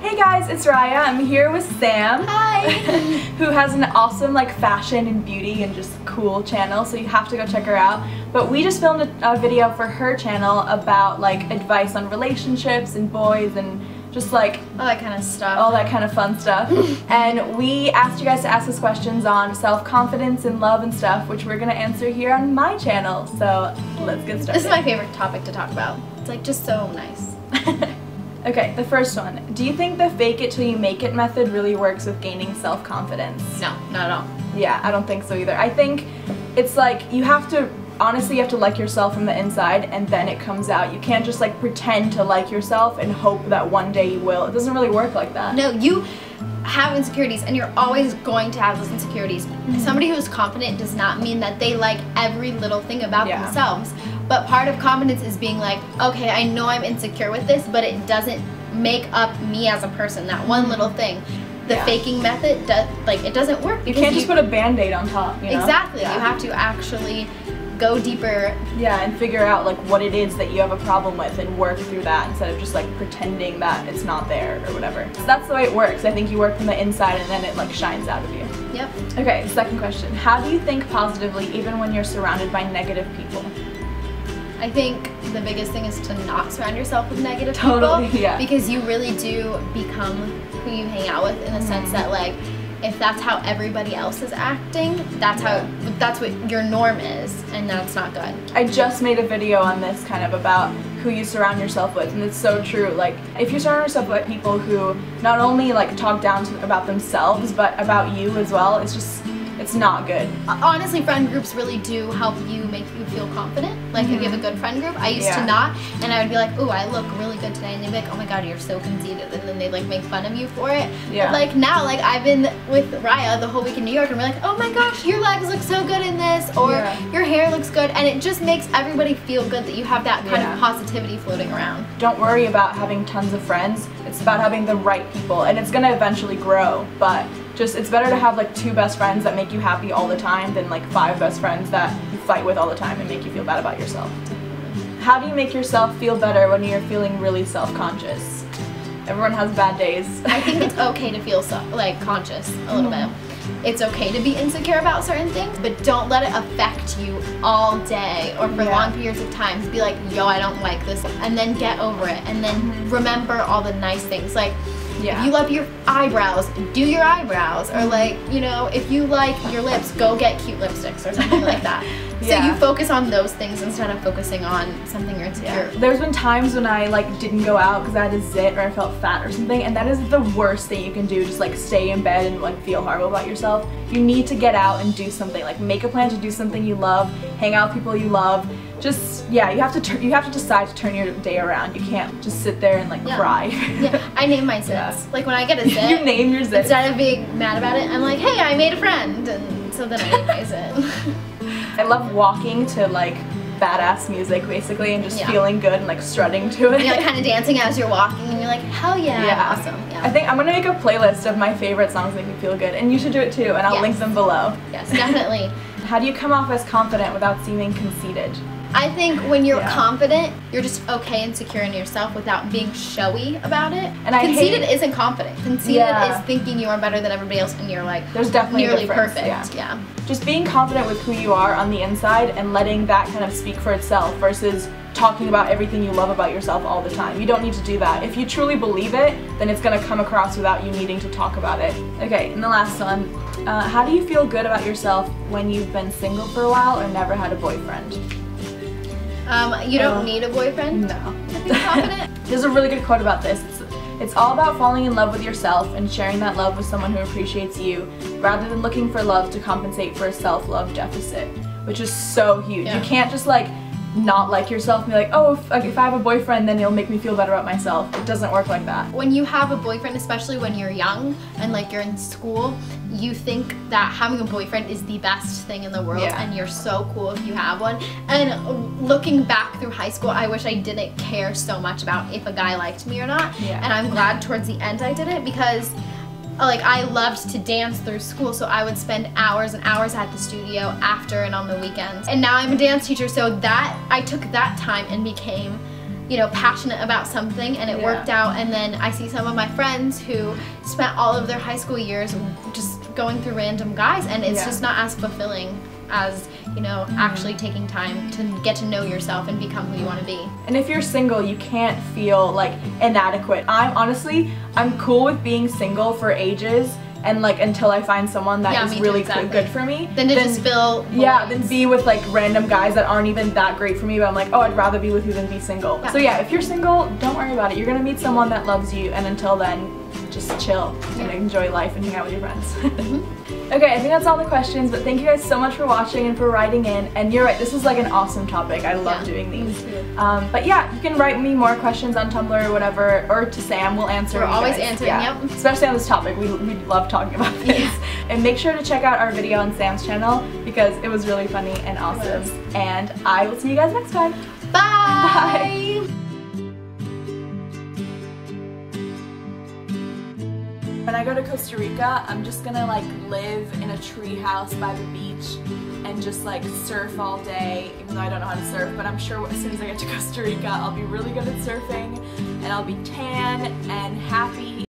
Hey guys, it's Raya. I'm here with Sam. Hi! Who has an awesome fashion and beauty and just cool channel, so you have to go check her out. But we just filmed a video for her channel about advice on relationships and boys and just all that kind of stuff. All that kind of fun stuff. And we asked you guys to ask us questions on self-confidence and love and stuff, which we're gonna answer here on my channel. So let's get started. This is my favorite topic to talk about. It's just so nice. Okay, the first one. Do you think the fake it till you make it method really works with gaining self-confidence? No, not at all. Yeah, I don't think so either. I think it's you have to, honestly, you have to like yourself from the inside and then it comes out. You can't just pretend to like yourself and hope that one day you will. It doesn't really work like that. No, you have insecurities and you're always going to have those insecurities. Somebody who is confident does not mean that they like every little thing about themselves. But part of confidence is being okay, I know I'm insecure with this, but it doesn't make up me as a person. That one little thing. The faking method, it doesn't work. You can't just put a band-aid on top, you know? Exactly. Yeah. You have to actually go deeper. Yeah, and figure out what it is that you have a problem with and work through that instead of just pretending that it's not there or whatever. So that's the way it works. I think you work from the inside and then it shines out of you. Yep. Okay, second question. How do you think positively even when you're surrounded by negative people? I think the biggest thing is to not surround yourself with negative people. Yeah. Because you really do become who you hang out with in the sense that if that's how everybody else is acting, that's what your norm is, and that's not good. I just made a video on this about who you surround yourself with, and it's so true. If you surround yourself with people who not only talk down about themselves but about you as well, it's not good. Honestly, friend groups really do help you, make you feel confident. If you have a good friend group, I used to not, and I would be ooh, I look really good today, and they'd be oh my god, you're so conceited, and then they'd make fun of you for it. Yeah. But now, I've been with Raya the whole week in New York, and we're oh my gosh, your legs look so good in this, or your hair looks good, and it just makes everybody feel good that you have that kind of positivity floating around. Don't worry about having tons of friends. It's about having the right people, and it's gonna eventually grow, but it's better to have 2 best friends that make you happy all the time than 5 best friends that you fight with all the time and make you feel bad about yourself. How do you make yourself feel better when you're feeling really self-conscious? Everyone has bad days. I think it's okay to feel conscious a little bit. It's okay to be insecure about certain things, but don't let it affect you all day or for long periods of time. Be yo, I don't like this, and then get over it, and then remember all the nice things. If you love your eyebrows, do your eyebrows, or if you like your lips, go get cute lipsticks or something like that. So you focus on those things instead of focusing on something you're insecure. There's been times when I didn't go out because I had a zit or I felt fat or something, and that is the worst thing you can do. Just stay in bed and feel horrible about yourself. You need to get out and do something. Make a plan to do something you love, hang out with people you love. You have to decide to turn your day around. You can't just sit there and cry. I name my zits. When I get a zit, you name your zits. Instead of being mad about it, I'm hey, I made a friend, and so then I name my zit. I love walking to badass music basically and just feeling good and strutting to it. You're kind of dancing as you're walking and you're hell yeah, awesome. Yeah. I think I'm gonna make a playlist of my favorite songs that make me feel good, and you should do it too, and I'll link them below. Yes, definitely. How do you come off as confident without seeming conceited? I think when you're confident, you're just okay and secure in yourself without being showy about it. And conceited isn't confident. Conceited is thinking you are better than everybody else and you're there's definitely nearly a difference. Perfect. Yeah. Just being confident with who you are on the inside and letting that kind of speak for itself versus talking about everything you love about yourself all the time. You don't need to do that. If you truly believe it, then it's going to come across without you needing to talk about it. Okay, and the last one. How do you feel good about yourself when you've been single for a while or never had a boyfriend? You don't need a boyfriend? No. To be confident? There's a really good quote about this. It's all about falling in love with yourself and sharing that love with someone who appreciates you rather than looking for love to compensate for a self-love deficit, which is so huge. You can't just not like yourself and be oh, if I have a boyfriend then it'll make me feel better about myself. It doesn't work like that. When you have a boyfriend, especially when you're young and you're in school, you think that having a boyfriend is the best thing in the world and you're so cool if you have one. And looking back through high school, I wish I didn't care so much about if a guy liked me or not. And I'm glad towards the end I didn't, because I loved to dance through school, so I would spend hours and hours at the studio after and on the weekends. And now I'm a dance teacher, so I took that time and became you know, passionate about something and it worked out, and then I see some of my friends who spent all of their high school years just going through random guys, and it's just not as fulfilling as, you know, actually taking time to get to know yourself and become who you want to be. And if you're single, you can't feel like inadequate. I'm cool with being single for ages and like until I find someone that is really good for me. Then to just feel then be with like random guys that aren't even that great for me, but I'm like, oh, I'd rather be with you than be single. So yeah, if you're single, don't worry about it. You're gonna meet someone that loves you, and until then, just chill and enjoy life and hang out with your friends. Okay, I think that's all the questions, but thank you guys so much for watching and for writing in. And you're right, this is like an awesome topic. I love doing these. But yeah, you can write me more questions on Tumblr or whatever, or to Sam. We'll answer. We're always answering, Especially on this topic. We love talking about this. And make sure to check out our video on Sam's channel because it was really funny and awesome. And I will see you guys next time. Bye! Bye! When I go to Costa Rica, I'm just gonna like live in a tree house by the beach and just like surf all day, even though I don't know how to surf, but I'm sure as soon as I get to Costa Rica, I'll be really good at surfing and I'll be tan and happy.